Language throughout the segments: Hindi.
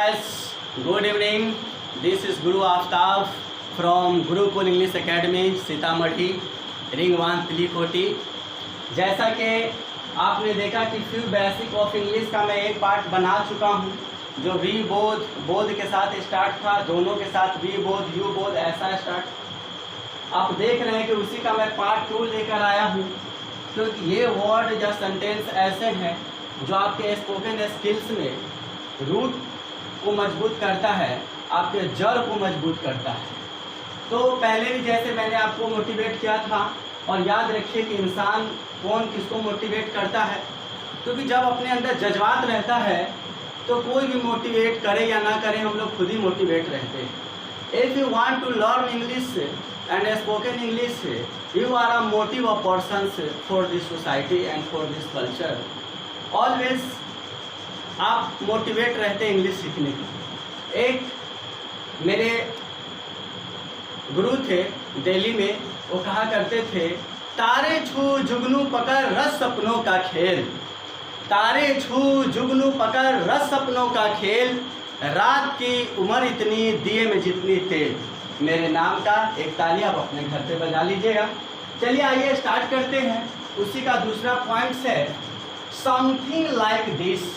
guys, good evening. This is Guru Aftab from Gurukul English Academy, Sitamarhi, ring 1 तिलीकोटी। जैसा कि आपने देखा कि फ्यू बेसिक ऑफ इंग्लिश का मैं एक पार्ट बना चुका हूँ, जो वी बोध के साथ स्टार्ट था, दोनों के साथ वी बोध यू बोध ऐसा स्टार्ट। आप देख रहे हैं कि उसी का मैं पार्ट 2 लेकर आया हूँ, क्योंकि ये वर्ड या सेंटेंस ऐसे हैं जो आपके स्पोकन स्किल्स में रूट को मजबूत करता है, आपके जड़ को मजबूत करता है। तो पहले भी जैसे मैंने आपको मोटिवेट किया था, और याद रखिए कि इंसान कौन किसको मोटिवेट करता है, क्योंकि जब अपने अंदर जज्बात रहता है तो कोई भी मोटिवेट करे या ना करे, हम लोग खुद ही मोटिवेट रहते हैं। If you want to learn English and spoken English, you are a motive of persons for this society and for this culture. Always आप मोटिवेट रहते हैं इंग्लिश सीखने के। एक मेरे गुरु थे दिल्ली में, वो कहा करते थे, तारे छू जुगनू पकड़ रस सपनों का खेल, तारे छू जुगनू पकड़ रस सपनों का खेल, रात की उम्र इतनी दिए में जितनी तेल। मेरे नाम का एक ताली आप अपने घर पे बजा लीजिएगा। चलिए आइए स्टार्ट करते हैं। उसी का दूसरा पॉइंट है something like this.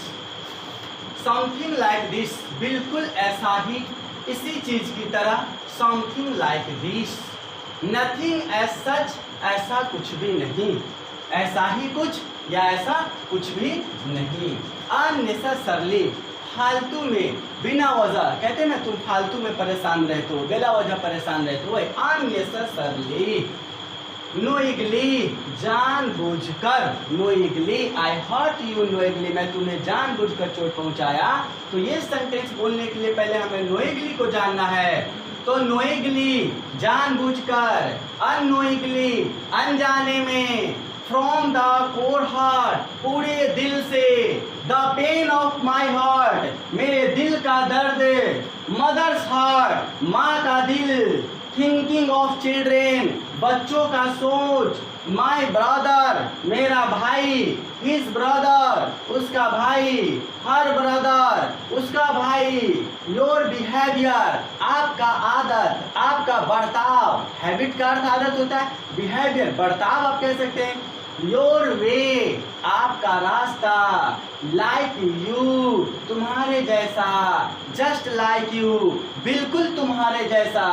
Something like this, बिल्कुल ऐसा ही, इसी चीज की तरह। Something like this, nothing as such, ऐसा कुछ भी नहीं, ऐसा ही कुछ या ऐसा कुछ भी नहीं। अननेसेसरली, फालतू में, बिना वजह, कहते हैं ना तुम फालतू में परेशान रहते हो, बिना वजह परेशान रहते हो, अननेसेसरली। नोइगली, जानबूझकर, नोइगली, आई हर्ट यू नोइगली, मैं तुम्हें जानबूझकर चोट पहुंचाया। तो ये सेंटेंस बोलने के लिए पहले हमें नोइगली को जानना है। तो नोइगली, जानबूझकर, अननोइगली, अनजाने में, फ्रॉम द कोर हार्ट, पूरे दिल से, the pain of my heart, मेरे दिल का दर्द, मदर्स हार्ट, माँ का दिल, थिंकिंग ऑफ चिल्ड्रेन, बच्चों का सोच, माई ब्रदर, मेरा भाई, हिज ब्रदर, उसका भाई, हर ब्रदर, उसका भाई, योर बिहेवियर, आपका आदत, आपका बर्ताव, हैबिट का अर्थ आदत होता है, बिहेवियर बर्ताव आप कह सकते हैं। योर वे, आपका रास्ता, लाइक यू, तुम्हारे जैसा, जस्ट लाइक यू, बिल्कुल तुम्हारे जैसा,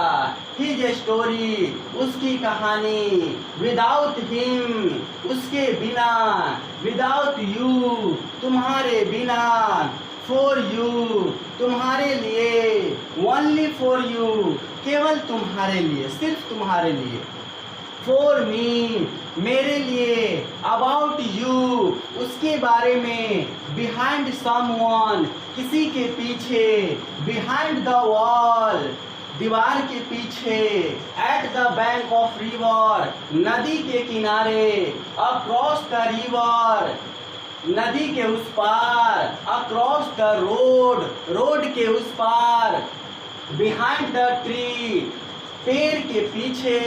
हिज स्टोरी, उसकी कहानी, विदाउट हिम, उसके बिना, विदाउट यू, तुम्हारे बिना, फॉर यू, तुम्हारे लिए, ओनली फॉर यू, केवल तुम्हारे लिए, सिर्फ तुम्हारे लिए। फॉर मी, मेरे लिए, अबाउट यू, उसके बारे में, बिहाइंड समवन, किसी के पीछे, बिहाइंड द वॉल, दीवार के पीछे, at the bank of river, नदी के किनारे, अक्रॉस द रिवर, नदी के उस पार, अक्रॉस द रोड, रोड के उस पार, बिहाइंड द ट्री, पेड़ के पीछे,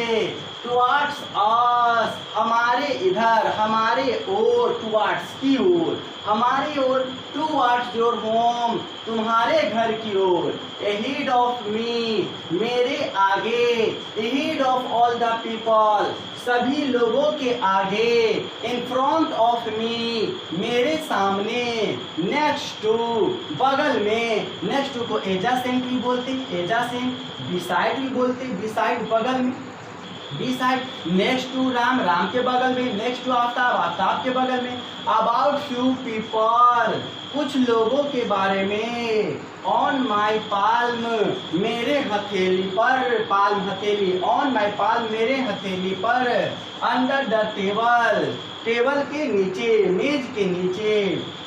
टुवार्ड्स अस, हमारे इधर, हमारे ओर, टुवार्ड्स की ओर, हमारी ओर, टुवार्ड्स योर होम, तुम्हारे घर की ओर, अहेड ऑफ मी, मेरे आगे, ahead of all the people, सभी लोगों के आगे, इन फ्रंट ऑफ मी, मेरे सामने, नेक्स्ट टू, बगल में, नेक्स्ट टू को एजासेंट भी बोलते हैं, एजासेंट, बिसाइड भी बोलते हैं, बिसाइड बगल में, beside, next to Ram, Ram के बगल में, नेक्स्ट टू आफ्ताब, आफ्ताब के बगल में, अबाउट फ्यू पीपल, कुछ लोगों के बारे में, ऑन माई पाल्म, मेरे हथेली पर, पाल्म हथेली, ऑन माई पाल्म, मेरे हथेली पर, अंडर द टेबल, टेबल के नीचे, मेज के नीचे,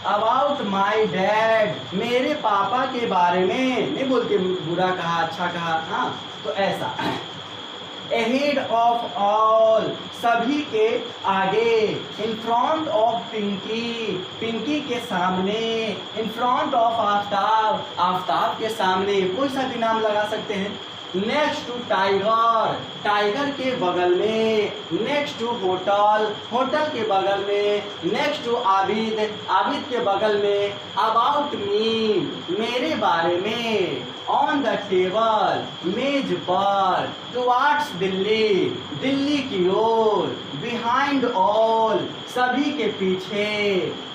अबाउट माई डैड, मेरे पापा के बारे में, नहीं बोलते बुरा कहा अच्छा कहा, हाँ, तो ऐसा। अहेड ऑफ ऑल, सभी के आगे, in front of Pinky, Pinky के सामने, in front of Aftab, Aftab के सामने, कोई सा भी नाम लगा सकते हैं। नेक्स्ट टू टाइगर, टाइगर के बगल में नेक्स्ट टू होटल, होटल के बगल में नेक्स्ट टू आबिद, आबिद के बगल में अबाउट मी, मेरे बारे में, ऑन द टेबल, मेज पर, टुवार्ड्स दिल्ली, दिल्ली की ओर, बिहाइंड ऑल, सभी के पीछे,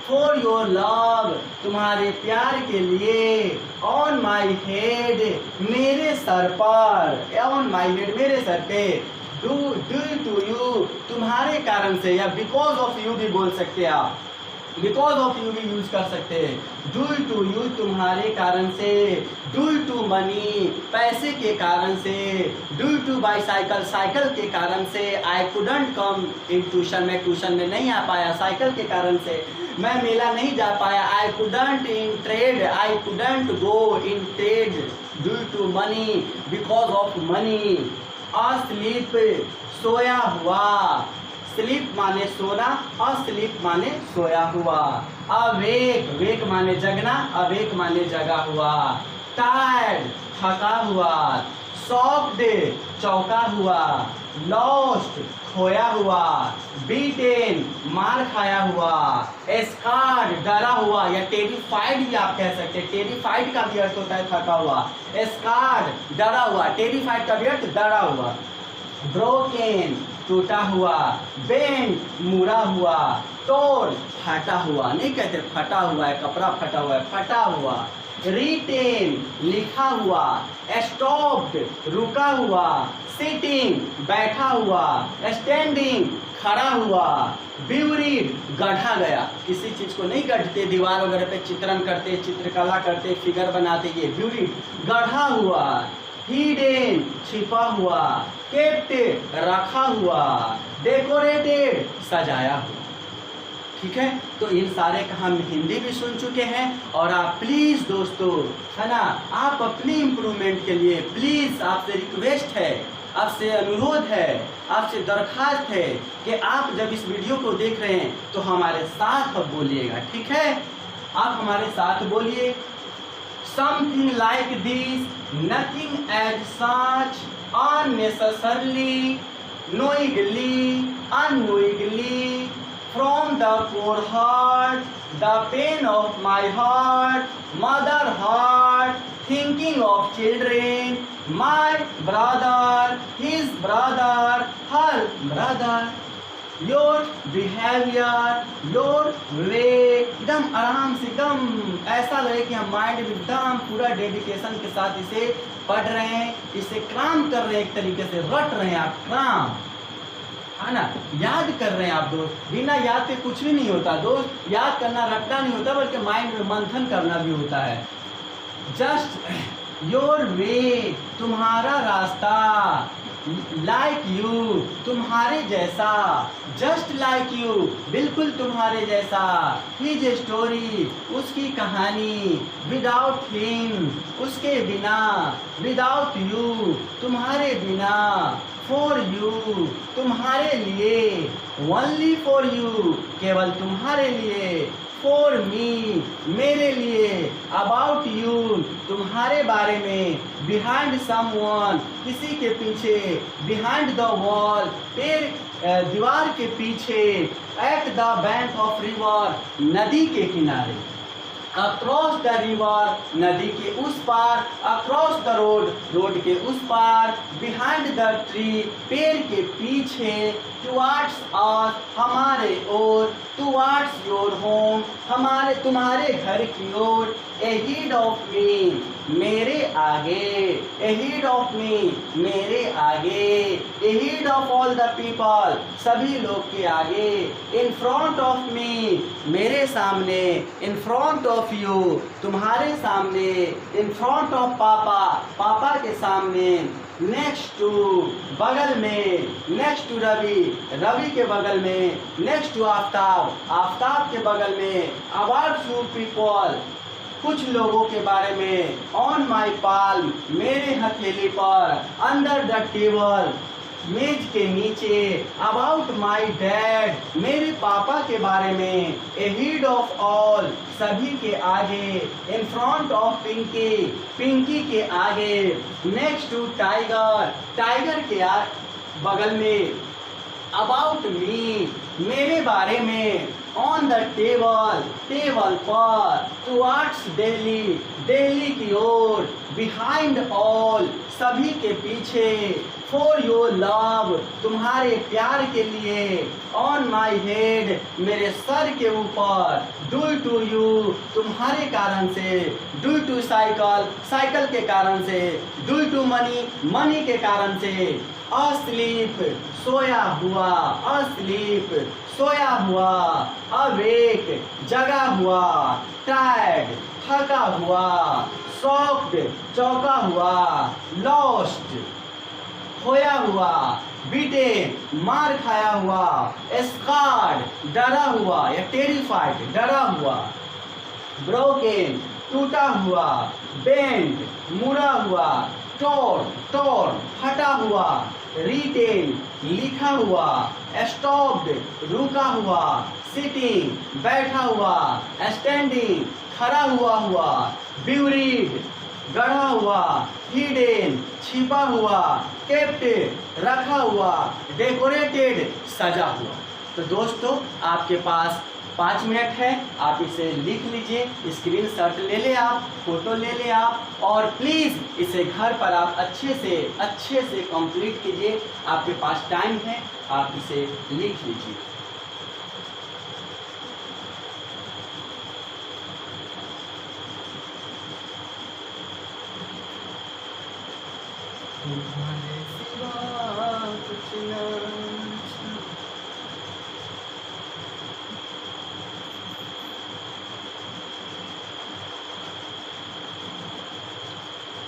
फॉर योर लव, तुम्हारे प्यार के लिए, ऑन माई हेड, मेरे सर पर, ऑन माई हेड, मेरे सर पे, ड्यू टू यू, तुम्हारे कारण से, या बिकॉज ऑफ यू भी बोल सकते हैं आप, बिकॉज ऑफ यू भी यूज कर सकते हैं, ड्यू टू यू, तुम्हारे कारण से, ड्यू टू मनी, पैसे के कारण से, ड्यू टू बाईसाइकिल, साइकिल के कारण से, I couldn't come in tuition, मैं ट्यूशन में नहीं आ पाया साइकिल के कारण से, मैं मेला नहीं जा पाया, I couldn't in trade, I couldn't go in trade, due to money, because of money, asleep, सोया हुआ, स्लीप माने सोना, अस्लीप माने सोया हुआ, अवेक, वेक माने जगना, अवेक माने जगा हुआ, टायर्ड, थका हुआ, शॉक्ड, चौंका हुआ, लॉस्ट, खोया हुआ, बीटेन, मार खाया हुआ, स्कार्ड, डरा हुआ, या टेरिफाइड भी आप कह सकते हैं, टेरिफाइड का भी अर्थ होता है थका हुआ, स्कार्ड, डरा हुआ, टेरिफाइड का भी अर्थ डरा हुआ, ब्रोकेन, टूटा हुआ, बेंड, मुड़ा हुआ, टोर, फटा हुआ, नहीं कहते फटा हुआ है, कपड़ा फटा हुआ है, फटा हुआ, रिटेन, लिखा हुआ, स्टॉप्ड, रुका हुआ, सिटिंग, बैठा हुआ, स्टैंडिंग, खड़ा हुआ, ब्यूरीड, गढ़ा गया, किसी चीज को नहीं गढ़ते, दीवार वगैरह पे चित्रण करते, चित्रकला करते, फिगर बनाते, ये ब्यूरीड, गढ़ा हुआ, हिडन, छिपा हुआ, केप्ट, रखा हुआ, डेकोरेटेड, सजाया हुआ। ठीक है, तो इन सारे का हम हिंदी भी सुन चुके हैं, और आप प्लीज दोस्तों, है ना, आप अपनी इम्प्रूवमेंट के लिए प्लीज, आपसे रिक्वेस्ट है, आपसे अनुरोध है, आपसे दरखास्त है कि आप जब इस वीडियो को देख रहे हैं तो हमारे साथ बोलिएगा। ठीक है, आप हमारे साथ बोलिए, something like this, nothing as such, unnecessarily, knowingly, unknowingly, from the core heart, the pain of my heart, mother heart, thinking of children, my brother, his brother, her brother, your behavior, your way, एकदम आराम से, एकदम ऐसा लगे कि हम माइंड में एकदम पूरा डेडिकेशन के साथ इसे पढ़ रहे हैं, इसे क्राम कर रहे हैं, एक तरीके से रट रहे हैं आप, क्राम, है ना, याद कर रहे हैं आप दोस्त। बिना याद के कुछ भी नहीं होता दोस्त, याद करना रटना नहीं होता, बल्कि माइंड में मंथन करना भी होता है। जस्ट योर वे, तुम्हारा रास्ता, लाइक यू, तुम्हारे जैसा, जस्ट लाइक यू, बिल्कुल तुम्हारे जैसा, हिज स्टोरी, उसकी कहानी, विदाउट हिम, उसके बिना, विदाउट यू, तुम्हारे बिना, फॉर यू, तुम्हारे लिए, ओनली फॉर यू, केवल तुम्हारे लिए, फॉर मी, मेरे लिए, अबाउट यू, तुम्हारे बारे में, बिहाइंड समवन, किसी के पीछे, बिहाइंड द वॉल, दीवार के पीछे, at the bank of river, नदी के किनारे, अक्रॉस द रिवर, नदी के उस पार, अक्रॉस द रोड, रोड के उस पार, बिहाइंड द ट्री, पेड़ के पीछे, टुवार्ड्स अस, हमारे ओर, टुवार्ड्स योर होम, हमारे तुम्हारे घर की ओर, अहेड ऑफ मी, मेरे आगे, अहेड ऑफ मी, मेरे आगे, ahead of all the people, सभी लोग के आगे, इन फ्रंट ऑफ मी, मेरे सामने, इन फ्रंट ऑफ यू, तुम्हारे सामने, इन फ्रंट ऑफ पापा, पापा के सामने, नेक्स्ट टू, बगल में, नेक्स्ट टू रवि, रवि के बगल में, नेक्स्ट टू आफ्ताब, आफ्ताब के बगल में, अबाउट फ्यू पीपल, कुछ लोगों के बारे में, ऑन माई पाल्म, मेरे हथेली पर, अंडर द टेबल, मेज के नीचे, अबाउट माई डैड, मेरे पापा के बारे में, ए हेड ऑफ ऑल, सभी के आगे, in front of Pinky, Pinky के आगे, नेक्स्ट टू टाइगर, टाइगर के बगल में, अबाउट मी, मेरे बारे में, ऑन द टेबल, टेबल पर, टुवर्ड्स दिल्ली, दिल्ली की ओर, बिहाइंड ऑल, सभी के पीछे, फॉर योर लव, तुम्हारे प्यार के लिए, ऑन माई हेड, मेरे सर के ऊपर, ड्यू टू यू, तुम्हारे कारण से, ड्यू टू साइकिल, साइकिल के कारण से, ड्यू टू मनी, मनी के कारण से, अस्लीप, सोया हुआ, अस्लीप, सोया हुआ, अवेक, जगा हुआ, टायर्ड, थका हुआ, शॉक्ड, चौंका हुआ, लॉस्ट, खोया हुआ, बीटेन, मार खाया हुआ, स्कार्ड, डरा हुआ या टेरिफाइड, डरा हुआ, ब्रोकन, टूटा हुआ, बेंड, मुड़ा हुआ, टोर्न, टोर्न, फटा हुआ, रिटेन, लिखा हुआ, स्टॉप्ड, रुका हुआ, सिटिंग, बैठा हुआ, स्टैंडिंग, खड़ा हुआ, ब्यूरीड, गढ़ा हुआ, हिडन, छिपा हुआ, केप्ट, रखा हुआ, डेकोरेटेड, सजा हुआ। तो दोस्तों आपके पास 5 मिनट है, आप इसे लिख लीजिए, स्क्रीनशॉट ले ले आप, फोटो ले ले आप, और प्लीज़ इसे घर पर आप अच्छे से कंप्लीट कीजिए। आपके पास टाइम है, आप इसे लिख लीजिए।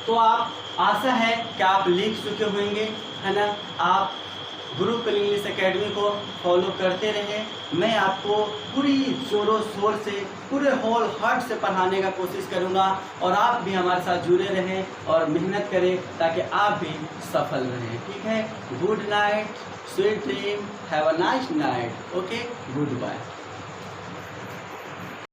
तो आप, आशा है कि आप लिख चुके होंगे, है ना। आप गुरुकुल इंग्लिश एकेडमी को फॉलो करते रहे। मैं आपको पूरी जोरों शोर से, पूरे होल हार्ट से पढ़ाने का कोशिश करूंगा, और आप भी हमारे साथ जुड़े रहें और मेहनत करें ताकि आप भी सफल रहें। ठीक है, good night, sweet dream, have a nice night, okay, good bye.